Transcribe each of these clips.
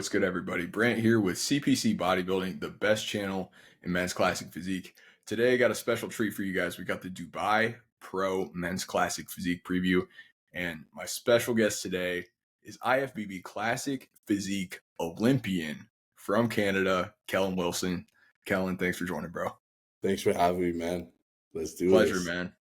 What's good, everybody? Brant here with CPC Bodybuilding, the best channel in men's classic physique. Today, I got a special treat for you guys. We got the Dubai Pro Men's Classic Physique preview, and my special guest today is IFBB Classic Physique Olympian from Canada, Kellen Wilson. Kellen, thanks for joining, bro. Thanks for having me, man. Let's do Pleasure, this. man.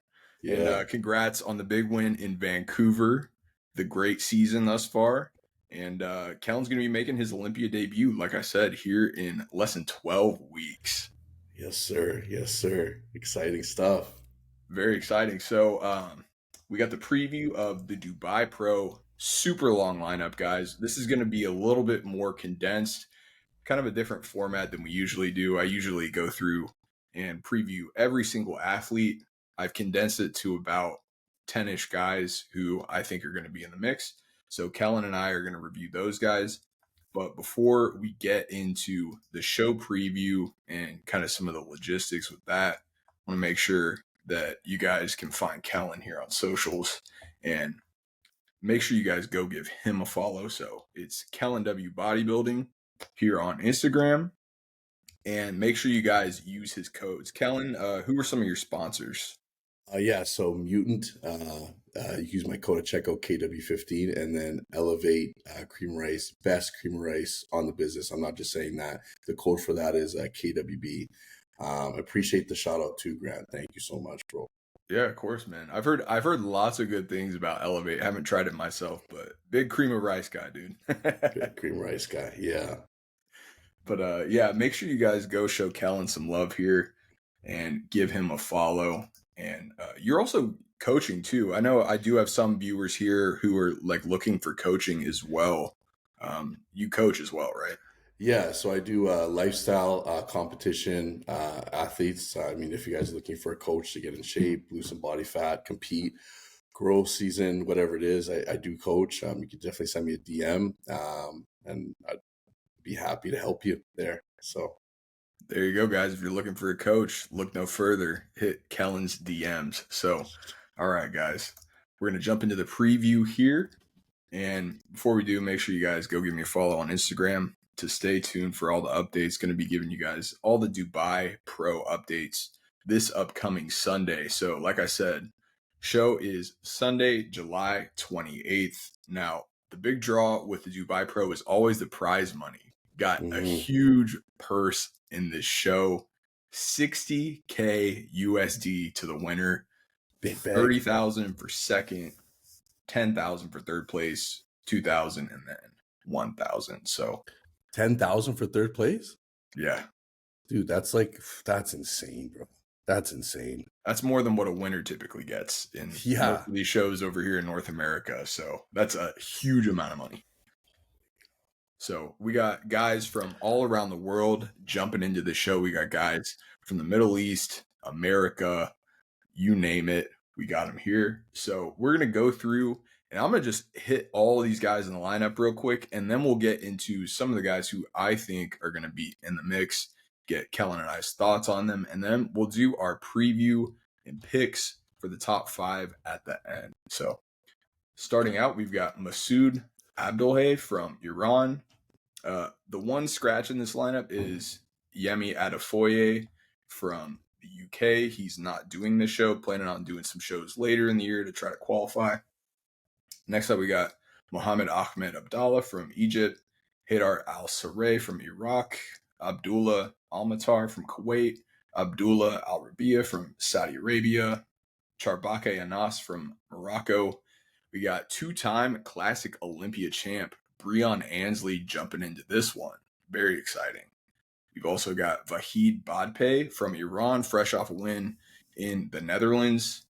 Yeah. And congrats on the big win in Vancouver, the great season thus far. And Kellen's going to be making his Olympia debut, like I said, here in less than 12 weeks. Yes, sir. Yes, sir. Exciting stuff. Very exciting. So we got the preview of the Dubai Pro. Super long lineup, guys. This is going to be a little bit more condensed, kind of a different format than we usually do. I usually go through and preview every single athlete. I've condensed it to about 10-ish guys who I think are going to be in the mix. So Kellen and I are going to review those guys. But before we get into the show preview and kind of some of the logistics with that, I want to make sure that you guys can find Kellen here on socials and make sure you guys go give him a follow. So it's Kellen W Bodybuilding here on Instagram. And make sure you guys use his codes. Kellen, who are some of your sponsors? So Mutant, you use my code at checkout KW15, and then Elevate Cream Rice, best cream rice on the business. I'm not just saying that. The code for that is KWB. Appreciate the shout out too, Grant. Thank you so much, bro. Yeah, of course, man. I've heard lots of good things about Elevate. I haven't tried it myself, but big cream of rice guy, dude. Good cream rice guy, yeah. But make sure you guys go show Kellen some love here and give him a follow. And you're also coaching too. I know I do have some viewers here who are like looking for coaching as well. You coach as well, right? Yeah, so I do lifestyle competition athletes. I mean, if you guys are looking for a coach to get in shape, lose some body fat, compete, growth season, whatever it is, I do coach. You can definitely send me a DM, and I'd be happy to help you there. So there you go, guys. If you're looking for a coach, look no further. Hit Kellen's DMs. So, all right, guys, we're going to jump into the preview here. And before we do, make sure you guys go give me a follow on Instagram to stay tuned for all the updates. Going to be giving you guys all the Dubai Pro updates this upcoming Sunday. So, like I said, show is Sunday, July 28th. Now, the big draw with the Dubai Pro is always the prize money. Got a huge purse in this show, $60K USD to the winner, $30,000 for second, $10,000 for third place, $2,000, and then $1,000. So $10,000 for third place? Yeah, dude, that's insane, bro. That's insane. That's more than what a winner typically gets in most of these shows over here in North America. So that's a huge amount of money. So we got guys from all around the world jumping into the show. We got guys from the Middle East, America, you name it. We got them here. So we're going to go through, and I'm going to just hit all these guys in the lineup real quick, and then we'll get into some of the guys who I think are going to be in the mix, get Kellen and I's thoughts on them, and then we'll do our preview and picks for the top 5 at the end. So starting out, we've got Masoud Abdulhay from Iran. The one scratch in this lineup is Yemi Adefoye from the UK. He's not doing this show, planning on doing some shows later in the year to try to qualify. Next up, we got Mohammed Ahmed Abdallah from Egypt, Haidar Al-Sarey from Iraq, Abdullah Al-Matar from Kuwait, Abdullah Al-Rabia from Saudi Arabia, Charbake Anas from Morocco. We got two-time Classic Olympia champ Breon Ansley jumping into this one. Very exciting. We've also got Vahid Badpay from Iran, fresh off a win in the Netherlands.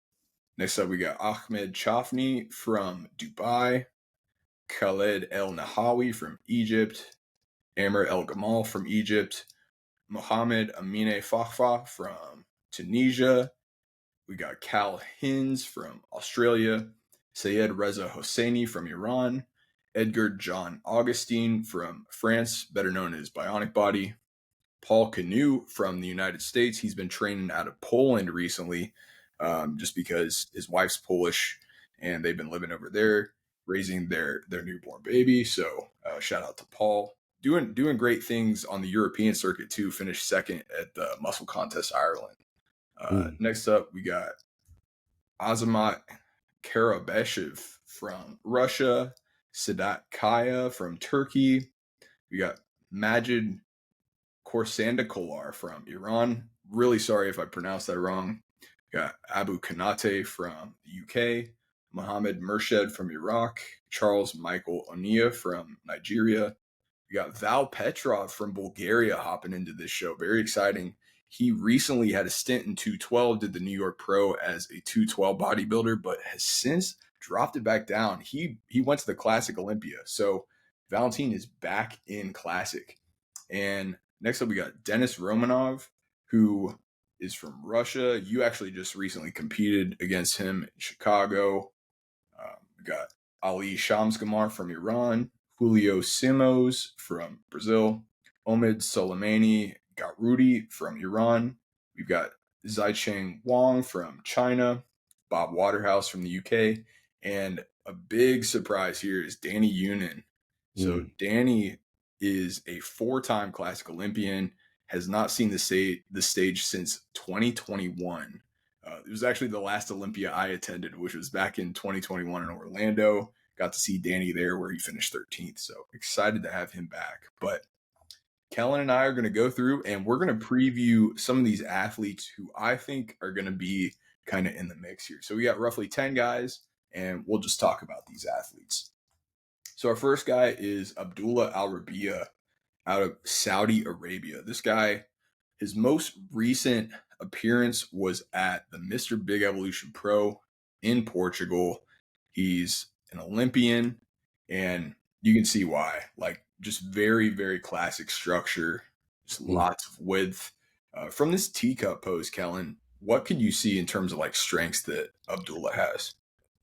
Next up, we got Ahmed Chafni from Dubai, Khaled El Nahawi from Egypt, Amr El Gamal from Egypt, Mohammed Amine Fakhfa from Tunisia. We got Cal Hins from Australia, Sayed Reza Hosseini from Iran, Edgar John Augustine from France, better known as Bionic Body, Paul Canoe from the United States. He's been training out of Poland recently, just because his wife's Polish and they've been living over there, raising their newborn baby. So shout out to Paul. doing great things on the European circuit too. Finished second at the Muscle Contest Ireland. Next up, we got Azamat Karabeshev from Russia, Sedat Kaya from Turkey. We got Majid Korsandakolar from Iran. Really sorry if I pronounced that wrong. We got Abu Kanate from the UK, Mohammed Murshed from Iraq, Charles Michael Onia from Nigeria. We got Val Petrov from Bulgaria hopping into this show. Very exciting. He recently had a stint in 212, did the New York Pro as a 212 bodybuilder, but has since dropped it back down. He went to the Classic Olympia. So Valentin is back in Classic. And next up, we got Denis Romanov, who is from Russia. You actually just recently competed against him in Chicago. We got Ali Shamskamar from Iran, Julio Simos from Brazil, Omid Soleimani Garudi from Iran. We've got Zaicheng Wang from China, Bob Waterhouse from the UK, and a big surprise here is Danny Yunin. So Danny is a 4-time Classic Olympian, has not seen the stage since 2021. It was actually the last Olympia I attended, which was back in 2021 in Orlando. Got to see Danny there where he finished 13th. So excited to have him back. But Kellen and I are going to go through and we're going to preview some of these athletes who I think are going to be kind of in the mix here. So we got roughly 10 guys and we'll just talk about these athletes. So our first guy is Abdullah Al Rabia out of Saudi Arabia. This guy, his most recent appearance was at the Mr. Big Evolution Pro in Portugal. He's an Olympian, and you can see why. Like, just very, very classic structure, just lots of width. From this teacup pose, Kellen, what could you see in terms of like strengths that Abdullah has?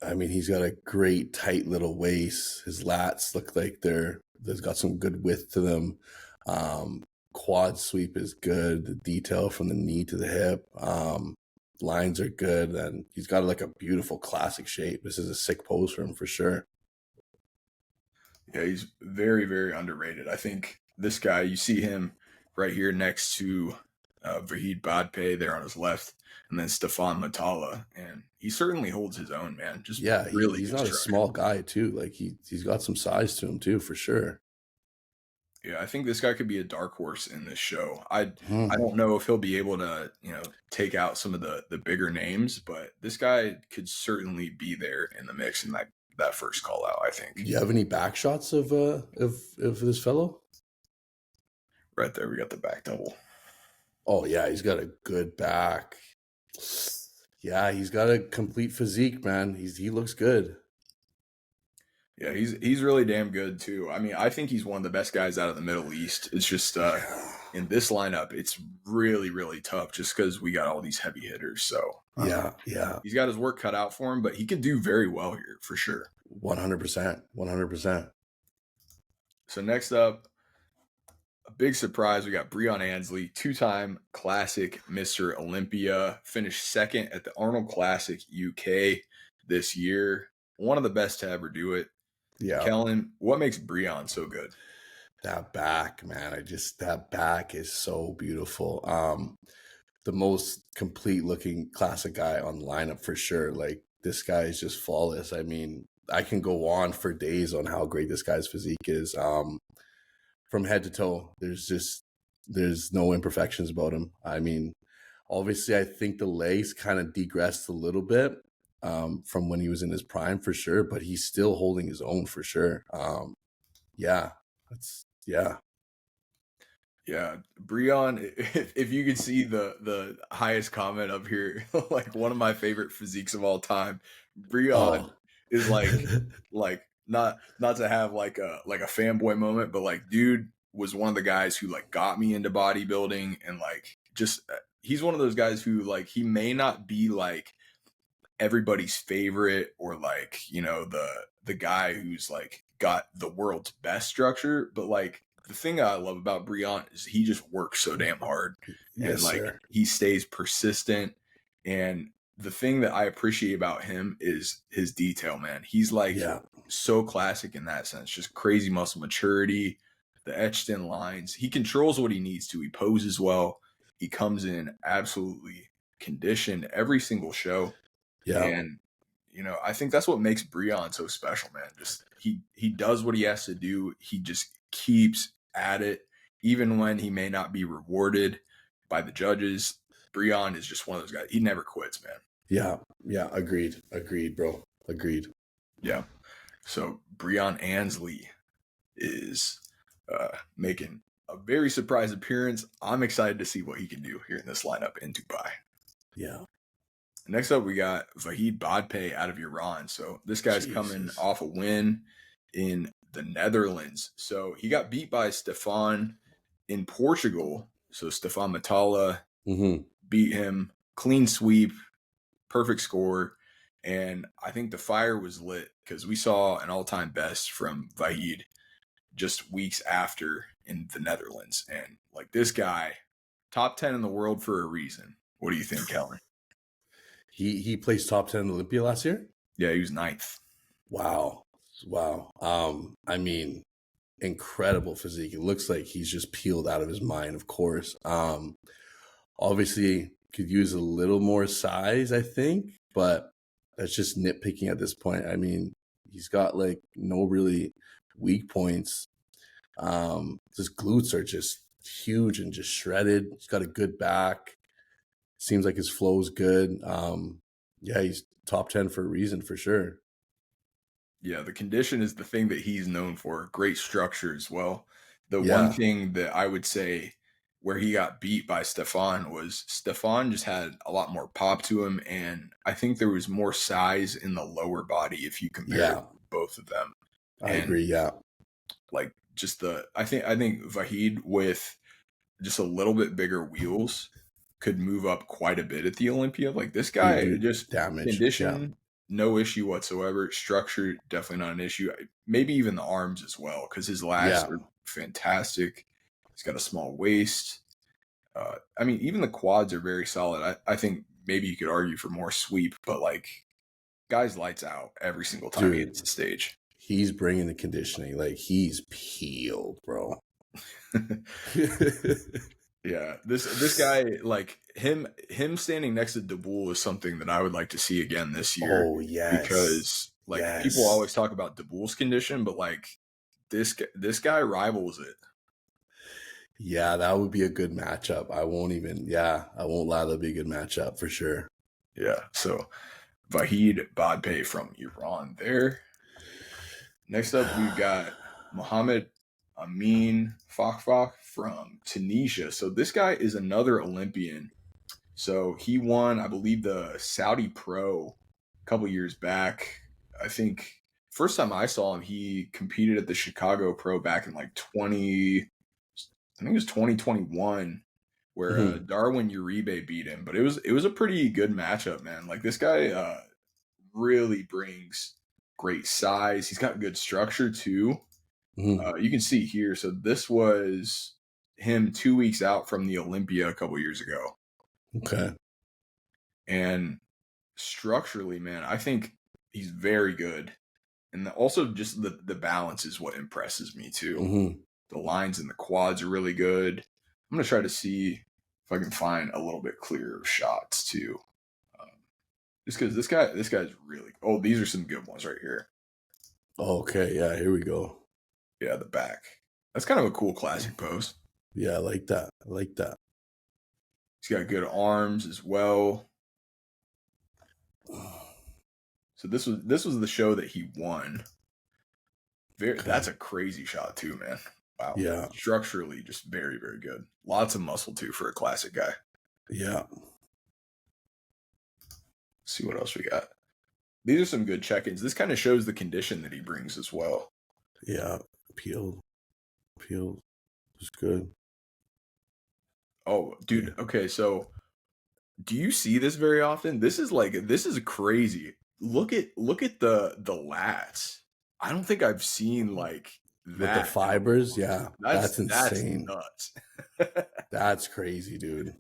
I mean, he's got a great tight little waist. His lats look like they've got some good width to them. Quad sweep is good. The detail from the knee to the hip, lines are good, and he's got like a beautiful classic shape. This is a sick pose for him for sure. Yeah, he's very, very underrated. I think this guy, you see him right here next to Vahid Badpe there on his left, and then Stefan Matala, and he certainly holds his own, man. Just really, he's not a small guy too. Like he's got some size to him too, for sure. Yeah, I think this guy could be a dark horse in this show. I don't know if he'll be able to, take out some of the bigger names, but this guy could certainly be there in the mix in that first call out, I think. Do you have any back shots of this fellow? Right there, we got the back double. Oh yeah, he's got a good back. Yeah, he's got a complete physique, man. He looks good. Yeah, he's really damn good too. I mean, I think he's one of the best guys out of the Middle East. It's just in this lineup, it's really, really tough just because we got all these heavy hitters. So yeah, he's got his work cut out for him, but he could do very well here for sure. 100%. So next up, a big surprise. We got Breon Ansley, 2-time Classic Mr. Olympia, finished second at the Arnold Classic UK this year. One of the best to ever do it. Yeah. Kellen, what makes Breon so good? That back, man. That back is so beautiful. The most complete looking classic guy on the lineup for sure. Like, this guy is just flawless. I mean, I can go on for days on how great this guy's physique is. From head to toe, there's no imperfections about him. I mean, obviously, I think the legs kind of degressed a little bit from when he was in his prime for sure, but he's still holding his own for sure. Yeah. Breon, if you could see the highest comment up here, like one of my favorite physiques of all time, Breon is like not to have like a fanboy moment, but like dude was one of the guys who like got me into bodybuilding, and like just he's one of those guys who like he may not be like everybody's favorite or like the guy who's like got the world's best structure, but like the thing I love about Breon is he just works so damn hard. Yes, and like sir. He stays persistent, and the thing that I appreciate about him is his detail, man. He's like so classic in that sense, just crazy muscle maturity, the etched in lines. He controls what he needs to. He poses well. He comes in absolutely conditioned every single show. Yeah. And, I think that's what makes Breon so special, man. Just he does what he has to do. He just keeps at it, even when he may not be rewarded by the judges. Breon is just one of those guys. He never quits, man. Yeah. Yeah. Agreed, bro. Agreed. Yeah. So Breon Ansley is making a very surprise appearance. I'm excited to see what he can do here in this lineup in Dubai. Yeah. Next up, we got Vahid Badpay out of Iran. So this guy's coming off a win in the Netherlands. So he got beat by Stefan in Portugal. So Stefan Matala beat him, clean sweep, perfect score. And I think the fire was lit because we saw an all-time best from Vahid just weeks after in the Netherlands. And like this guy, top 10 in the world for a reason. What do you think, Kellen? He placed top 10 in Olympia last year? Yeah, he was 9th. Wow. I mean, incredible physique. It looks like he's just peeled out of his mind, of course. Obviously could use a little more size, I think, but that's just nitpicking at this point. I mean, he's got like no really weak points. His glutes are just huge and just shredded. He's got a good back. Seems like his flow's good. Yeah, he's top 10 for a reason, for sure. Yeah, the condition is the thing that he's known for. Great structure as well. The one thing that I would say where he got beat by Stefan was Stefan just had a lot more pop to him, and I think there was more size in the lower body if you compare both of them. I agree, yeah. Like just I think Vahid with just a little bit bigger wheels could move up quite a bit at the Olympia. Like this guy just damage. Condition, no issue whatsoever. Structure, definitely not an issue. Maybe even the arms as well, because his lats are fantastic. He's got a small waist. I mean, even the quads are very solid. I think maybe you could argue for more sweep, but like, guy's lights out every single time he hits the stage. He's bringing the conditioning. Like, he's peeled, bro. Yeah, this guy, like him standing next to Daboul is something that I would like to see again this year. Oh yes, because like people always talk about Daboul's condition, but like this guy rivals it. Yeah, that would be a good matchup. I won't lie, that'd be a good matchup for sure. Yeah, so Vahid Badpay from Iran there. Next up, we've got Mohammed Amin Fakhfakh from Tunisia. So this guy is another Olympian. So he won, I believe, the Saudi Pro a couple years back. I think first time I saw him, he competed at the Chicago Pro back in like 2021, where Darwin Uribe beat him. But it was a pretty good matchup, man. Like this guy really brings great size. He's got good structure too. You can see here. So this was him 2 weeks out from the Olympia a couple years ago. Okay. And structurally, man, I think he's very good. And also just the balance is what impresses me too. The lines and the quads are really good. I'm going to try to see if I can find a little bit clearer shots too. Just because this guy's really, oh, these are some good ones right here. Okay, yeah, here we go. Yeah, the back. That's kind of a cool classic pose. Yeah, I like that. He's got good arms as well. So this was the show that he won. That's a crazy shot too, man. Wow. Yeah. Structurally, just very, very good. Lots of muscle too for a classic guy. Yeah. Let's see what else we got. These are some good check-ins. This kind of shows the condition that he brings as well. Yeah. Peeled. It's good. Oh, dude. Okay, so do you see this very often? This is crazy. Look at the lats. I don't think I've seen like that. With the fibers, yeah. That's That's insane. nuts. That's crazy, dude.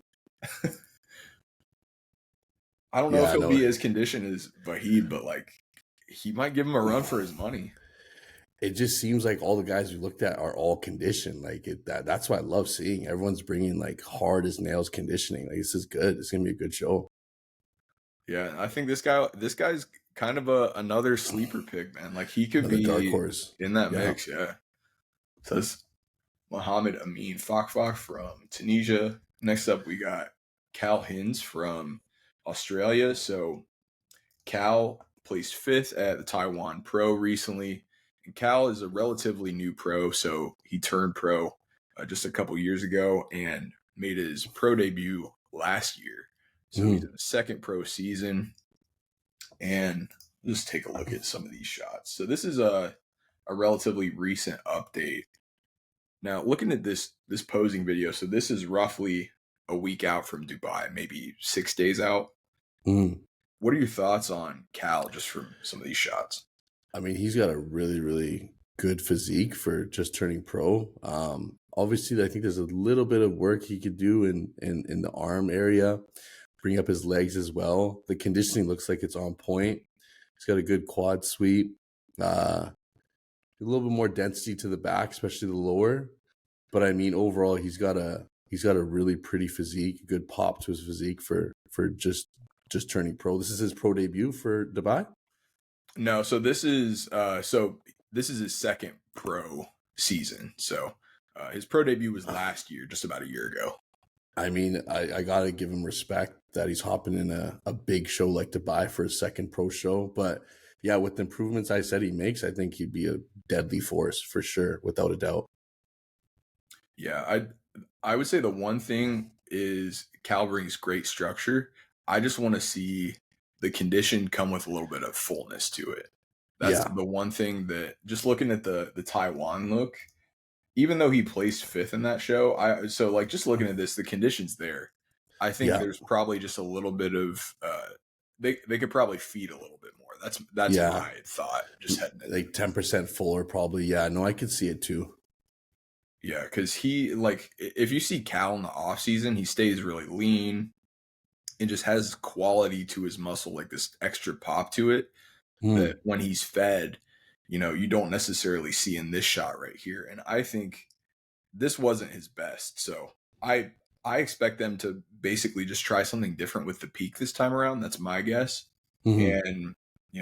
I don't know if he'll be as conditioned as Vahid, but like he might give him a run for his money. it just seems like all the guys we looked at are all conditioned. Like that's what I love seeing. Everyone's bringing like hard as nails conditioning. Like this is good. It's gonna be a good show. Yeah, I think this guy's kind of another sleeper pick, man. Like he could Another dark be horse. in that Yeah. mix. Yeah. So it's Mohammed Amin Fakfak from Tunisia. Next up, we got Cal Hins from Australia. So Cal placed fifth at the Taiwan Pro recently. And Cal is a relatively new pro, so he turned pro just a couple years ago and made his pro debut last year. So he's in the second pro season. And just take a look at some of these shots. So this is a relatively recent update. Now, looking at this posing video, so this is roughly a week out from Dubai, maybe 6 days out. What are your thoughts on Cal just from some of these shots? I mean, he's got a really, really good physique for just turning pro. Obviously, I think there's a little bit of work he could do in the arm area, bring up his legs as well. The conditioning looks like it's on point. He's got a good quad sweep, a little bit more density to the back, especially the lower. But I mean, overall, he's got a really pretty physique, good pop to his physique for just turning pro. This is his pro debut for Dubai. No, so this is his second pro season. So his pro debut was last year, just about a year ago. I mean, I gotta give him respect that he's hopping in a big show like Dubai for his second pro show. But yeah, with the improvements I said he makes, I think he'd be a deadly force for sure, without a doubt. Yeah, I would say the one thing is Cal brings great structure. I just want to see the condition come with a little bit of fullness to it. That's the one thing that just looking at the Taiwan look, even though he placed fifth in that show, just looking at this, the condition's there. I think there's probably just a little bit of they could probably feed a little bit more. That's my thought. Just heading in. Like 10% fuller, probably. Yeah, no, I could see it too. Yeah, because he if you see Cal in the off season, he stays really lean and just has quality to his muscle, like this extra pop to it that when he's fed, you don't necessarily see in this shot right here. And I think this wasn't his best. So I expect them to basically just try something different with the peak this time around. That's my guess. And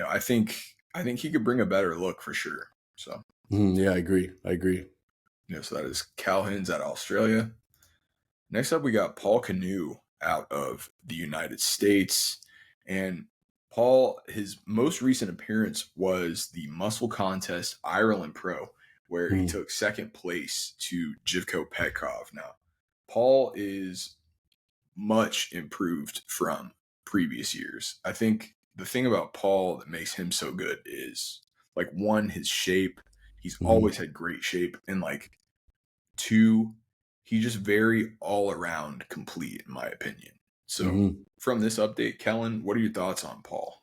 I think he could bring a better look for sure. So yeah, I agree. So that is Cal Hins out of Australia. Next up, we got Paul Canoe out of the United States. And Paul, his most recent appearance was the Muscle Contest Ireland Pro, where he took second place to Jivko Petkov. Now, Paul is much improved from previous years. I think the thing about Paul that makes him so good is, like, one, his shape. He's always had great shape. And, like, two, he's just very all around complete, in my opinion. So from this update, Kellen, what are your thoughts on Paul?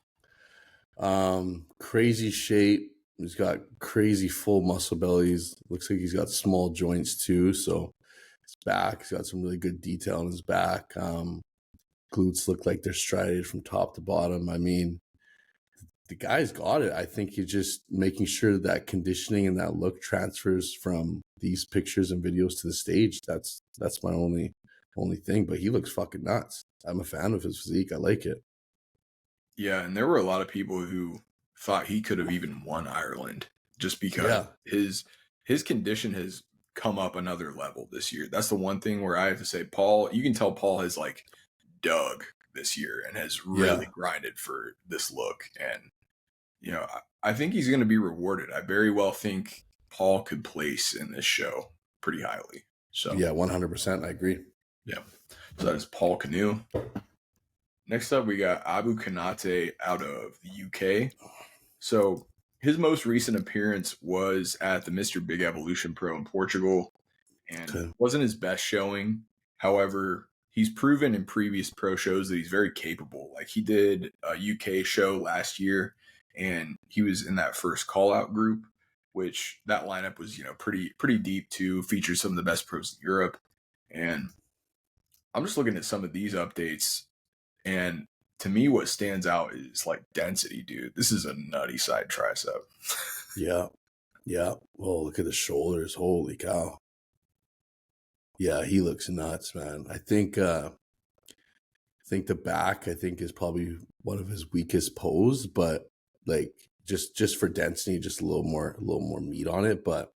Crazy shape. He's got crazy full muscle bellies. Looks like he's got small joints too. So his back, he's got some really good detail on his back. Glutes look like they're striated from top to bottom. I mean, the guy's got it. I think he's just making sure that conditioning and that look transfers from these pictures and videos to the stage. That's my only thing. But he looks fucking nuts. I'm a fan of his physique. I like it. Yeah, and there were a lot of people who thought he could have even won Ireland just because his condition has come up another level this year. That's the one thing where I have to say, Paul, you can tell Paul has like dug this year and has really grinded for this look. And, I think he's going to be rewarded. I very well think Paul could place in this show pretty highly. So yeah, 100%. I agree. Yeah. So that is Paul Canoe. Next up, we got Abu Kanate out of the UK. So his most recent appearance was at the Mr. Big Evolution Pro in Portugal and wasn't his best showing. However, he's proven in previous pro shows that he's very capable. Like he did a UK show last year and he was in that first call out group, which that lineup was, pretty deep too, featured some of the best pros in Europe. And I'm just looking at some of these updates. And to me, what stands out is like density, dude. This is a nutty side tricep. Yeah. Yeah. Oh, look at the shoulders. Holy cow. Yeah, he looks nuts, man. I think the back, I think, is probably one of his weakest pose, but like just for density, just a little more meat on it. But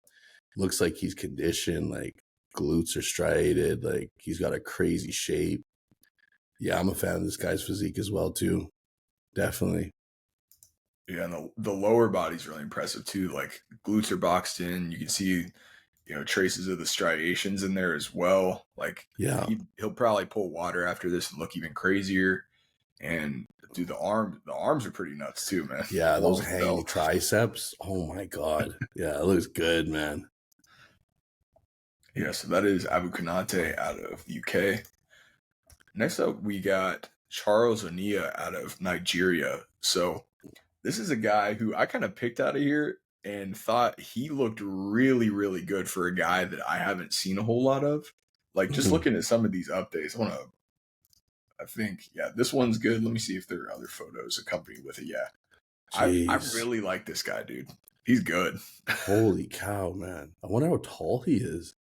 looks like he's conditioned, like glutes are striated, like he's got a crazy shape. Yeah, I'm a fan of this guy's physique as well, too. Definitely. Yeah, and the lower body's really impressive too. Like glutes are boxed in. You can see, traces of the striations in there as well. Like Yeah. he'll probably pull water after this and look even crazier. And dude, the arms are pretty nuts too, man. Yeah, Along those with the hanging belt. triceps. Oh my God. Yeah, it looks good, man. Yeah, so that is Abu Konate out of the UK. Next up, we got Charles Onia out of Nigeria. So this is a guy who I kind of picked out of here and thought he looked really, really good for a guy that I haven't seen a whole lot of. Like just Mhm. looking at some of these updates, I think, yeah, this one's good. Let me see if there are other photos accompanied with it. Yeah. I Jeez. really like this guy, dude. He's good. Holy cow, man. I wonder how tall he is.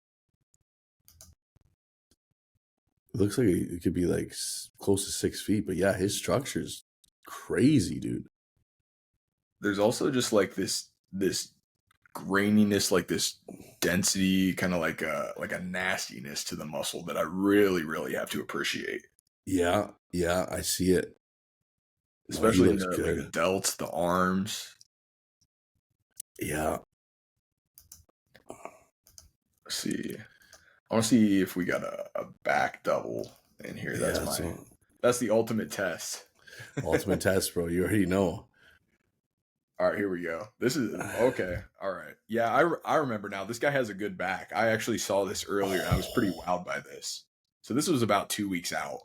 It looks like it could be like close to 6 feet, but yeah, his structure's crazy, dude. There's also just like this graininess, like this density, kind of like a nastiness to the muscle that I really, really have to appreciate. Yeah, yeah, I see it. No, he Especially in looks the like the good. delts, the arms. Yeah, Let's see. I want to see if we got a back double in here. yeah. So That's the ultimate test. ultimate test, bro. You already know. All right, here we go. This is okay. All right. Yeah, I remember now. This guy has a good back. I actually saw this earlier and I was pretty Oh, wowed by this. So this was about 2 weeks out,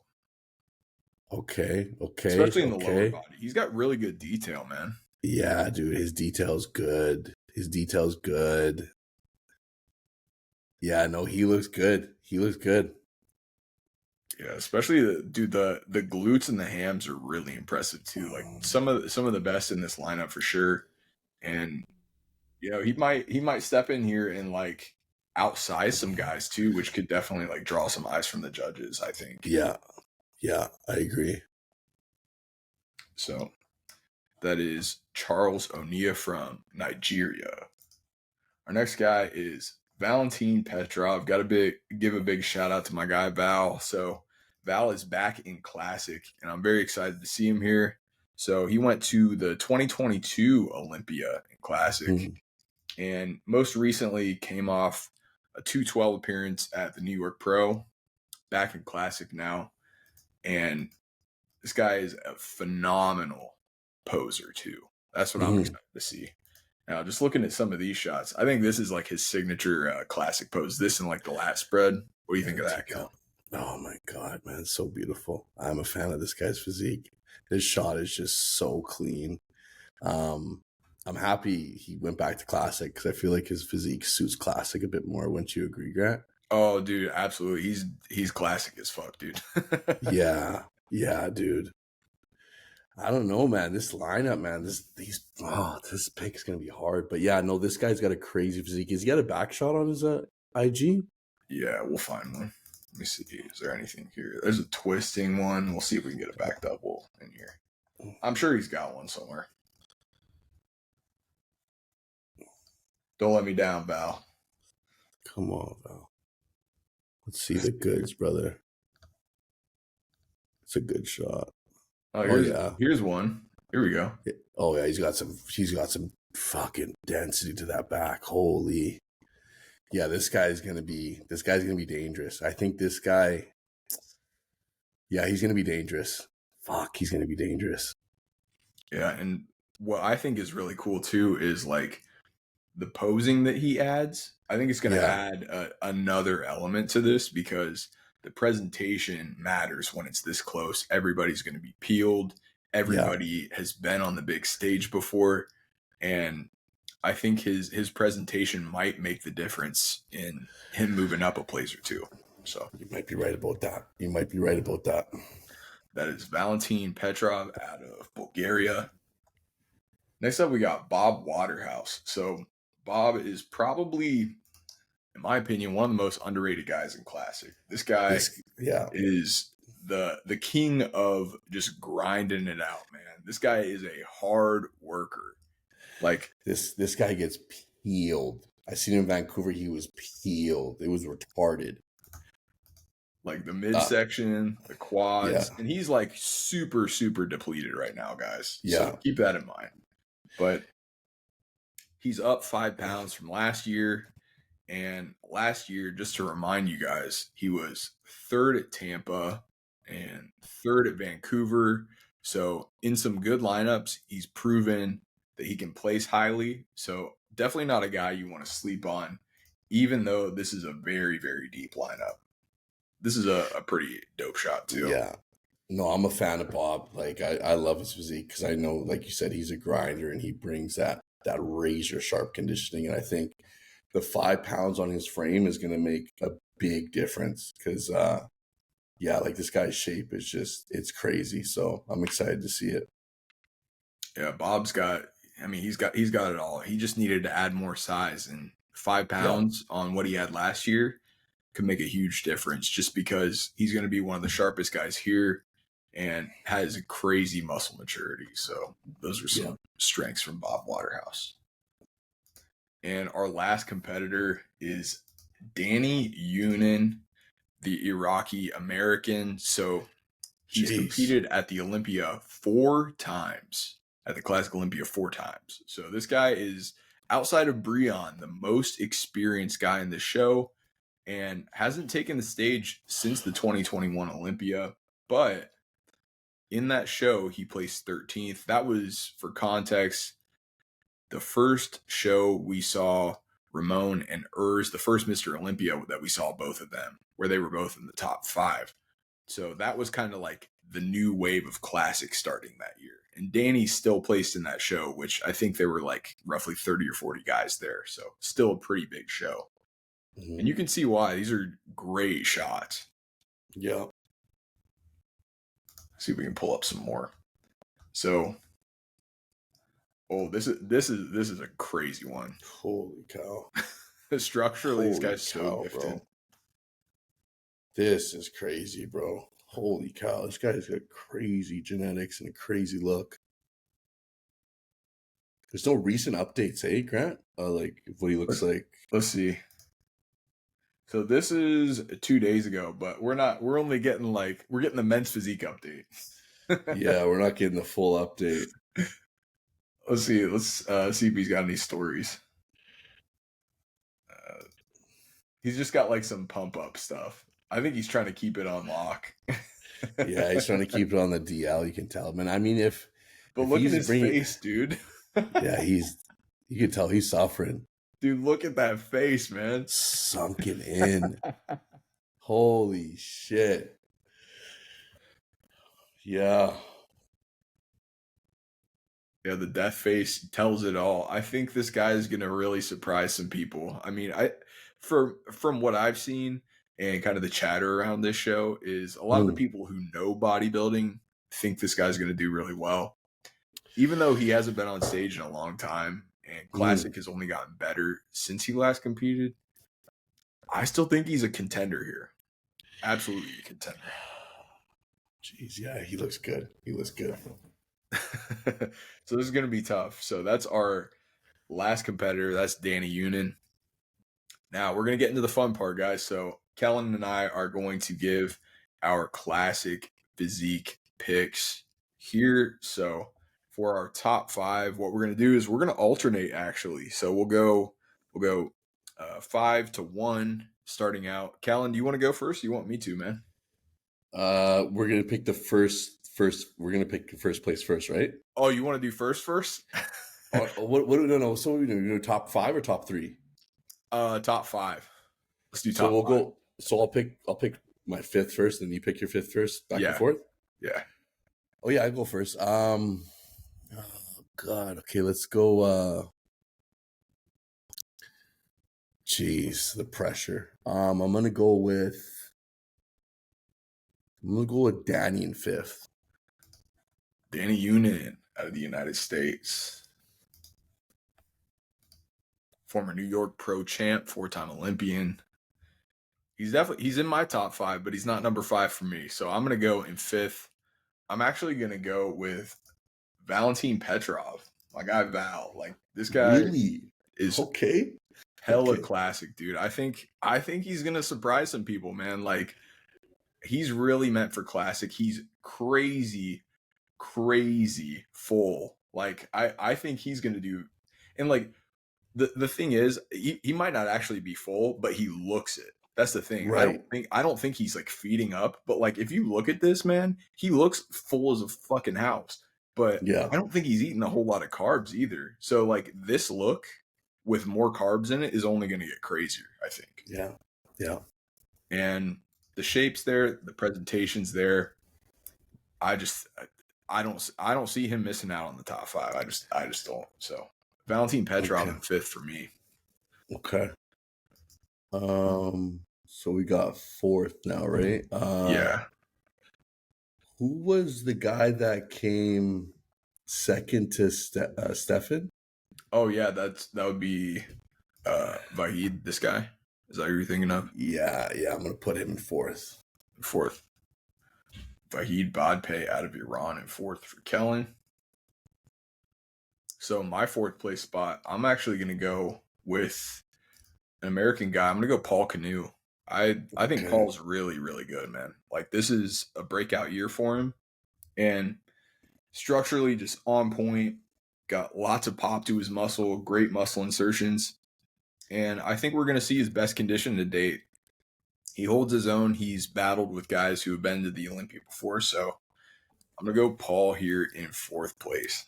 okay, okay, especially in the lower okay. body. He's got really good detail, man. Yeah, dude, his detail's good. His detail's good. Yeah, no, he looks good. He looks good. Yeah, especially the glutes and the hams are really impressive too. Like some of the best in this lineup for sure. And he might step in here and like outsize some guys too, which could definitely like draw some eyes from the judges, I think. Yeah, yeah, I agree. So that is Charles Onia from Nigeria. Our next guy is Valentin Petrov. Got to give a big shout out to my guy Val. So Val is back in Classic, and I'm very excited to see him here. So he went to the 2022 Olympia in Classic, Mhm. and most recently came off a 212 appearance at the New York Pro. Back in Classic now, and this guy is a phenomenal poser too. That's what I'm Mhm. excited to see. Now, just looking at some of these shots, I think this is like his signature classic pose. This and like the lat spread. What do you think of Let's that, take Kellen? a. Oh my God, man, it's so beautiful. I'm a fan of this guy's physique. His shot is just so clean. Um, I'm happy he went back to classic because I feel like his physique suits classic a bit more. Wouldn't you agree, Grant? Oh, dude, absolutely. He's classic as fuck, dude. Yeah, yeah, dude. I don't know, man. This lineup, man. This pick is gonna be hard. But yeah, no, this guy's got a crazy physique. Has he got a back shot on his IG? Yeah, we'll find one. Let me see. Is there anything here? There's a twisting one. We'll see if we can get a back double in here. I'm sure he's got one somewhere. Don't let me down, Val. Come on, Val. Let's see the goods, brother. It's a good shot. Oh, Oh here's yeah. here's one. Here we go. Oh yeah. He's got some fucking density to that back. Holy. Yeah, this guy's gonna be dangerous. I think this guy. Yeah, he's gonna be dangerous. Fuck, he's gonna be dangerous. Yeah, and what I think is really cool too is like the posing that he adds. I think it's going to Yeah, add another element to this because the presentation matters when it's this close. Everybody's going to be peeled. yeah. Everybody has been on the big stage before, and I think his presentation might make the difference in him moving up a place or two. So You might be right about that. You might be right about that. that is Valentin Petrov out of Bulgaria. Next up, we got Bob Waterhouse. So Bob is probably, in my opinion, one of the most underrated guys in Classic. This guy is the king of just grinding it out, man. This guy is a hard worker. Like this guy gets peeled. I seen him in Vancouver. He was peeled. It was retarded. Like the midsection, the quads, and he's like super, super depleted right now, guys. Yeah. So keep that in mind. But he's up 5 pounds from last year. And last year, just to remind you guys, he was 3rd at Tampa and 3rd at Vancouver. So in some good lineups, he's proven that he can place highly. So definitely not a guy you want to sleep on, even though this is a very, very deep lineup. This is a pretty dope shot too. Yeah. No, I'm a fan of Bob. Like I love his physique because I know, like you said, he's a grinder and he brings that razor sharp conditioning. And I think the 5 pounds on his frame is going to make a big difference because, like this guy's shape is it's crazy. So I'm excited to see it. Yeah, Bob's got. I mean, he's got it all. He just needed to add more size, and 5 pounds on what he had last year could make a huge difference. Just because he's going to be one of the sharpest guys here, and has a crazy muscle maturity. So those are some strengths from Bob Waterhouse. And our last competitor is Danny Yunin, the Iraqi American. So he's competed at the Olympia 4 times, at the Classic Olympia 4 times. So this guy is, outside of Breon, the most experienced guy in the show and hasn't taken the stage since the 2021 Olympia. But in that show, he placed 13th. That was, for context, the first show we saw Ramon and Urs, the first Mr. Olympia that we saw both of them, where they were both in the top 5. So that was kind of like the new wave of Classic starting that year. And Danny still placed in that show, which I think there were like roughly 30 or 40 guys there. So still a pretty big show. Mm-hmm. And you can see why. These are great shots. Yeah. See if we can pull up some more. So, this is a crazy one. Holy cow! Structurally, these guys so gifted. Bro. This is crazy, bro. Holy cow! This guy's got crazy genetics and a crazy look. There's no recent updates, eh, Grant? Like what he looks like. Let's see. So this is 2 days ago, but we're only getting we're getting the men's physique update. Yeah, we're not getting the full update. Let's see. Let's see if he's got any stories. He's just got like some pump up stuff. I think he's trying to keep it on lock. Yeah, he's trying to keep it on the DL. You can tell, man. I mean, look at his face, dude. Yeah, you can tell he's suffering. Dude, look at that face, man. Sunken in. Holy shit. Yeah. Yeah, the death face tells it all. I think this guy is going to really surprise some people. I mean, from what I've seen and kind of the chatter around this show is a lot of the people who know bodybuilding think this guy's going to do really well. Even though he hasn't been on stage in a long time and Classic has only gotten better since he last competed, I still think he's a contender here. Absolutely a contender. Jeez, yeah, he looks good. He looks good. So this is going to be tough. So that's our last competitor. That's Danny Yunin. Now we're going to get into the fun part, guys. So Kellen and I are going to give our Classic physique picks here. So for our top 5, what we're going to do is we're going to alternate, actually. So we'll go 5 to 1 starting out. Kellen, do you want to go first? You want me to, man? We're going to pick the first. We're going to pick first place first, right? Oh, you want to do first? What do we know? So what are we doing? We do top 5 or top 3? Top 5. Let's do top. So we'll 5. go. So I'll pick my 5th first, and you pick your 5th first, back and forth. Yeah. Oh yeah, I go first. Oh God. Okay, let's go. Jeez, the pressure. I'm gonna go with Danny in 5th. Danny Yunin out of the United States. former New York pro champ, 4-time Olympian. He's in my top 5, but he's not number 5 for me. So I'm gonna go in 5th. I'm actually gonna go with Valentin Petrov, my guy Val. Like this guy Really? is Okay. hella classic, dude. I think he's gonna surprise some people, man. Like he's really meant for classic. He's crazy full. Like I think he's gonna do, and like the thing is, he might not actually be full, but he looks it. That's the thing. Right. I don't think he's like feeding up, but like if you look at this man, he looks full as a fucking house. But Yeah. I don't think he's eating a whole lot of carbs either. So like this look with more carbs in it is only going to get crazier, I think. Yeah. Yeah. And the shape's there, the presentation's there. I don't see him missing out on the top 5. I just don't. So Valentin Petrov in 5th for me. Okay. So we got 4th now, right? Yeah. Who was the guy that came second to Stefan? Oh yeah, that would be Vahid, this guy. Is that who you're thinking of? Yeah, I'm gonna put him in 4th. 4th. Vahid Badpay out of Iran in 4th for Kellen. So my 4th place spot, I'm actually gonna go with an American guy. I'm gonna go Paul Canoe. I think Paul's really, really good, man. Like this is a breakout year for him. And structurally just on point. Got lots of pop to his muscle, great muscle insertions. And I think we're going to see his best condition to date. He holds his own. He's battled with guys who have been to the Olympia before. So I'm going to go Paul here in 4th place.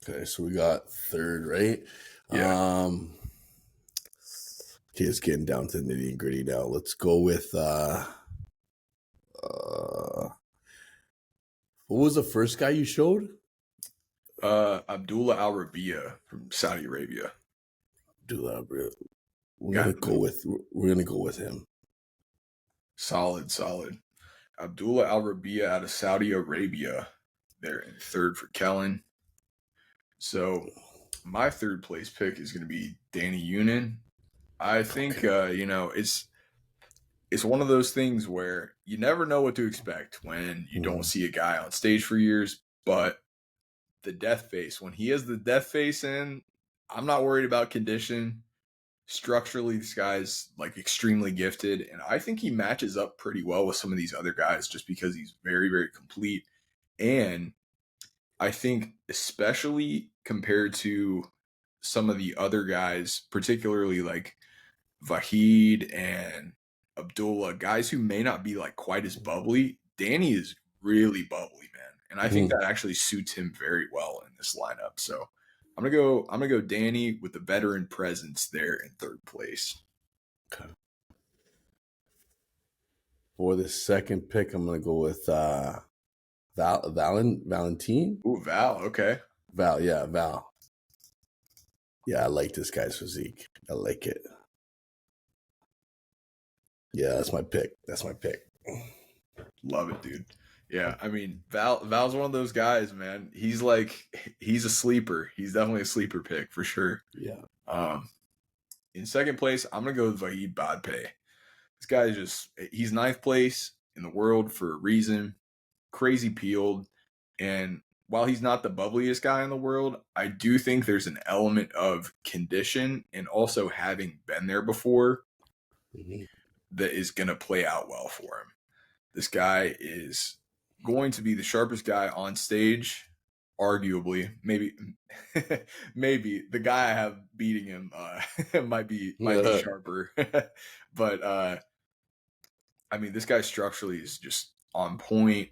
Okay, so we got 3rd, right? Yeah. Okay, it's getting down to the nitty and gritty now. Let's go with what was the first guy you showed? Abdullah Al Rabia from Saudi Arabia. Abdullah Al Rabia. We're gonna go with him. Solid. Abdullah Al Rabia out of Saudi Arabia. There in 3rd for Kellen. So my 3rd place pick is going to be Danny Yunin. I think it's one of those things where you never know what to expect when you don't see a guy on stage for years, but the death face, when he has the death face in, I'm not worried about condition. Structurally, this guy's like extremely gifted, and I think he matches up pretty well with some of these other guys just because he's very, very complete. And I think especially compared to some of the other guys, particularly like Vahid and Abdullah, guys who may not be like quite as bubbly, Danny is really bubbly, man. And I think that actually suits him very well in this lineup. So I'm gonna go Danny with the veteran presence there in 3rd place. Okay. For the 2nd pick, I'm gonna go with Valentin. Ooh, Val, okay. Val. Yeah, I like this guy's physique. I like it. Yeah, that's my pick. Love it, dude. Yeah, I mean, Val's one of those guys, man. He's a sleeper. He's definitely a sleeper pick for sure. Yeah. In 2nd place, I'm gonna go with Vahid Badpay. This guy is he's 9th place in the world for a reason. Crazy peeled, and while he's not the bubbliest guy in the world, I do think there's an element of condition and also having been there before that is going to play out well for him. This guy is going to be the sharpest guy on stage, arguably. Maybe the guy I have beating him might be sharper. But I mean, this guy structurally is just on point.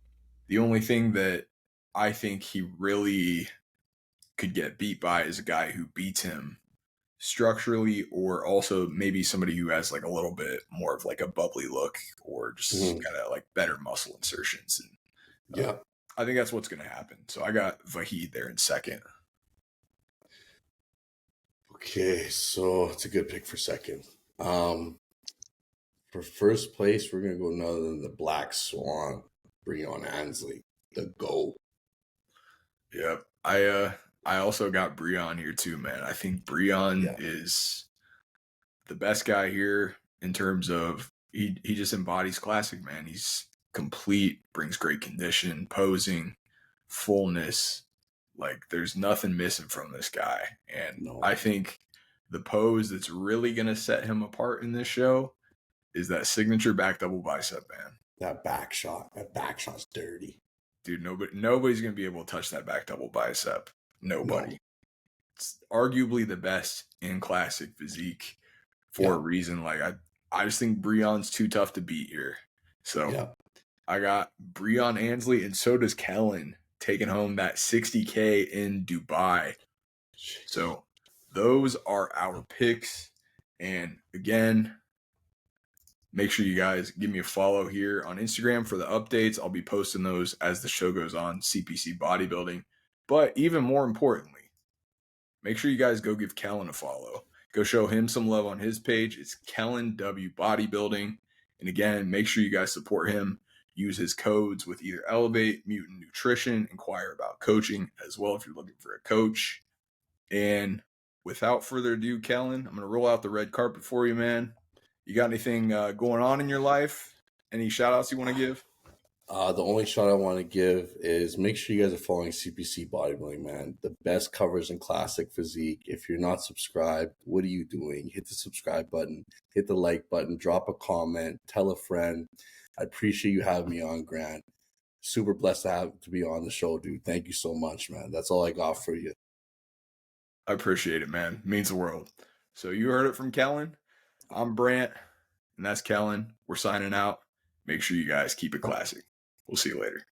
The only thing that I think he really could get beat by is a guy who beats him structurally, or also maybe somebody who has like a little bit more of like a bubbly look, or just kind of like better muscle insertions. And I think that's what's going to happen. So I got Vahid there in 2nd. Okay, so it's a good pick for 2nd. For 1st place, we're gonna go none other than the Black Swan. Bring on Ansley, the GOAT. Yep. I also got Breon here too, man. I think Breon is the best guy here in terms of he just embodies classic, man. He's complete, brings great condition, posing, fullness. Like there's nothing missing from this guy. And I think the pose that's really gonna set him apart in this show is that signature back double bicep, man. That back shot's dirty. Dude, nobody's gonna be able to touch that back double bicep. Nobody. No. It's arguably the best in classic physique for a reason. Like I just think Breon's too tough to beat here. So I got Breon Ansley, and so does Kellen, taking home that $60K in Dubai. So those are our picks. And again, make sure you guys give me a follow here on Instagram for the updates. I'll be posting those as the show goes on, CPC Bodybuilding. But even more importantly, make sure you guys go give Kellen a follow. Go show him some love on his page. It's Kellen W Bodybuilding. And again, make sure you guys support him. Use his codes with either Elevate, Mutant Nutrition, inquire about coaching as well if you're looking for a coach. And without further ado, Kellen, I'm going to roll out the red carpet for you, man. You got anything going on in your life? Any shout outs you want to give? The only shout I want to give is make sure you guys are following CPC Bodybuilding, man. The best covers in classic physique. If you're not subscribed, what are you doing? Hit the subscribe button, hit the like button, drop a comment, tell a friend. I appreciate you having me on, Grant. Super blessed to be on the show, dude. Thank you so much, man. That's all I got for you. I appreciate it, man. It means the world. So you heard it from Kellen. I'm Brant, and that's Kellen. We're signing out. Make sure you guys keep it classic. We'll see you later.